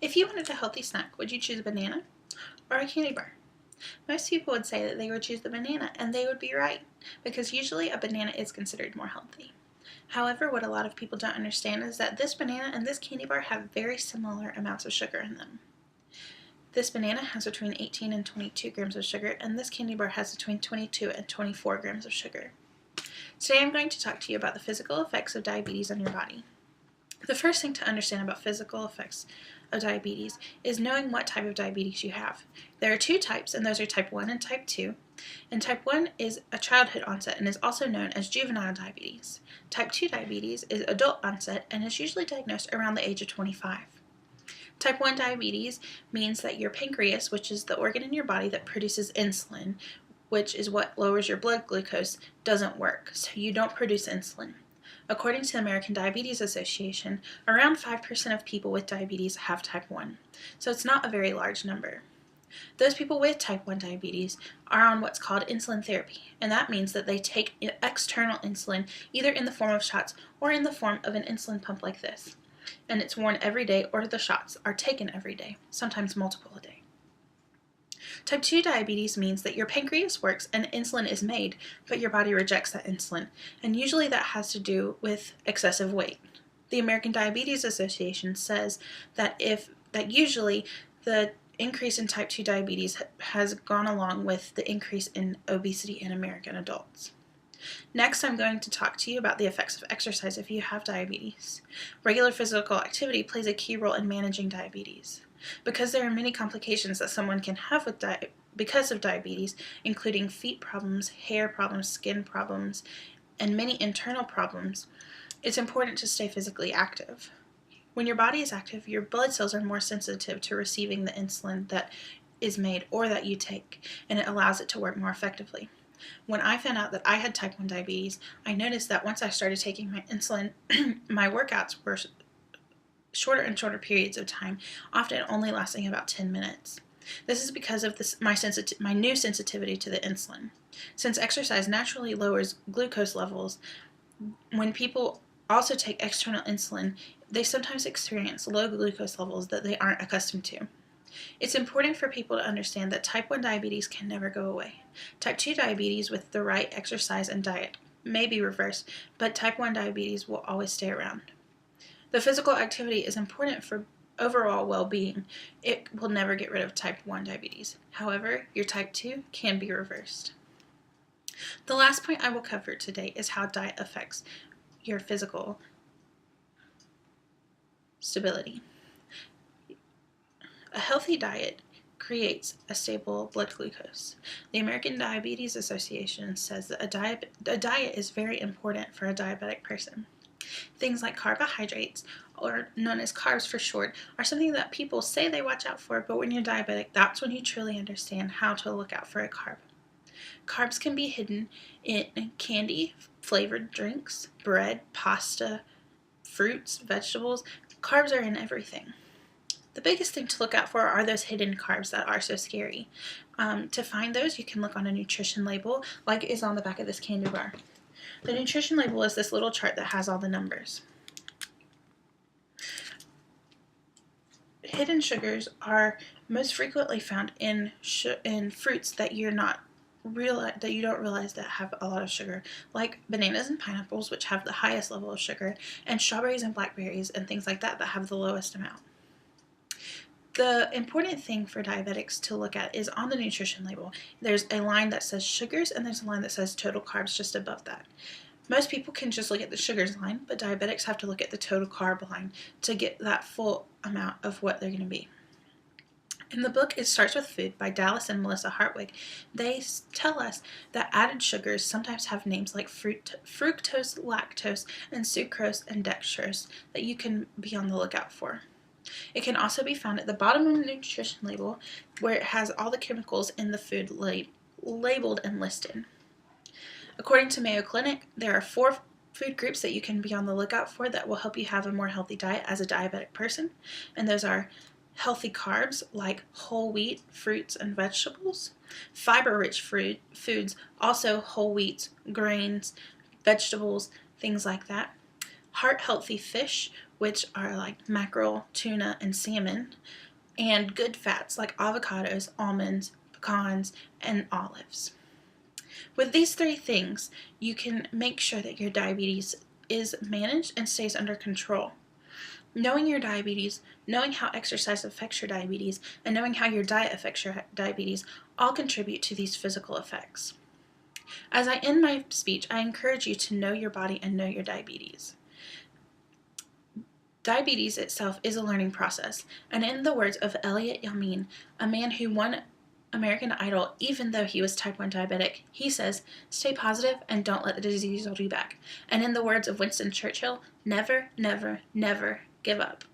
If you wanted a healthy snack, would you choose a banana or a candy bar? Most people would say that they would choose the banana, and they would be right, because usually a banana is considered more healthy. However, what a lot of people don't understand is that this banana and this candy bar have very similar amounts of sugar in them. This banana has between 18 and 22 grams of sugar, and this candy bar has between 22 and 24 grams of sugar. Today I'm going to talk to you about the physical effects of diabetes on your body. The first thing to understand about physical effects of diabetes is knowing what type of diabetes you have. There are two types, and those are type 1 and type 2. And type 1 is a childhood onset and is also known as juvenile diabetes. Type 2 diabetes is adult onset and is usually diagnosed around the age of 25. Type 1 diabetes means that your pancreas, which is the organ in your body that produces insulin, which is what lowers your blood glucose, doesn't work, so you don't produce insulin. According to the American Diabetes Association, around 5% of people with diabetes have type 1, so it's not a very large number. Those people with type 1 diabetes are on what's called insulin therapy, and that means that they take external insulin either in the form of shots or in the form of an insulin pump like this. And it's worn every day, or the shots are taken every day, sometimes multiple a day. Type 2 diabetes means that your pancreas works and insulin is made, but your body rejects that insulin, and usually that has to do with excessive weight. The American Diabetes Association says that usually the increase in type 2 diabetes has gone along with the increase in obesity in American adults. Next, I'm going to talk to you about the effects of exercise if you have diabetes. Regular physical activity plays a key role in managing diabetes. Because there are many complications that someone can have because of diabetes, including feet problems, hair problems, skin problems, and many internal problems, it's important to stay physically active. When your body is active, your blood cells are more sensitive to receiving the insulin that is made or that you take, and it allows it to work more effectively. When I found out that I had type 1 diabetes, I noticed that once I started taking my insulin, my workouts were shorter and shorter periods of time, often only lasting about 10 minutes. This is because of my new sensitivity to the insulin. Since exercise naturally lowers glucose levels, when people also take external insulin, they sometimes experience low glucose levels that they aren't accustomed to. It's important for people to understand that type 1 diabetes can never go away. Type 2 diabetes with the right exercise and diet may be reversed, but type 1 diabetes will always stay around. The physical activity is important for overall well-being. It will never get rid of type 1 diabetes. However, your type 2 can be reversed. The last point I will cover today is how diet affects your physical stability. A healthy diet creates a stable blood glucose. The American Diabetes Association says that a diet is very important for a diabetic person. Things like carbohydrates, or known as carbs for short, are something that people say they watch out for, but when you're diabetic, that's when you truly understand how to look out for a carb. Carbs can be hidden in candy, flavored drinks, bread, pasta, fruits, vegetables. Carbs are in everything. The biggest thing to look out for are those hidden carbs that are so scary. To find those, you can look on a nutrition label, like is on the back of this candy bar. The nutrition label is this little chart that has all the numbers. Hidden sugars are most frequently found in fruits that you don't realize that have a lot of sugar, like bananas and pineapples, which have the highest level of sugar, and strawberries and blackberries and things like that have the lowest amount. The important thing for diabetics to look at is on the nutrition label. There's a line that says sugars, and there's a line that says total carbs just above that. Most people can just look at the sugars line, but diabetics have to look at the total carb line to get that full amount of what they're going to be. In the book It Starts With Food by Dallas and Melissa Hartwig, they tell us that added sugars sometimes have names like fructose, lactose, and sucrose and dextrose that you can be on the lookout for. It can also be found at the bottom of the nutrition label, where it has all the chemicals in the food labeled and listed. According to Mayo Clinic, there are 4 food groups that you can be on the lookout for that will help you have a more healthy diet as a diabetic person, and those are healthy carbs like whole wheat, fruits, and vegetables, fiber-rich foods, also whole wheats, grains, vegetables, things like that, heart-healthy fish, which are like mackerel, tuna, and salmon, and good fats like avocados, almonds, pecans, and olives. With these three things, you can make sure that your diabetes is managed and stays under control. Knowing your diabetes, knowing how exercise affects your diabetes, and knowing how your diet affects your diabetes all contribute to these physical effects. As I end my speech, I encourage you to know your body and know your diabetes. Diabetes itself is a learning process, and in the words of Elliot Yamin, a man who won American Idol even though he was type 1 diabetic, he says, "Stay positive and don't let the disease hold you back." And in the words of Winston Churchill, never, never, never give up.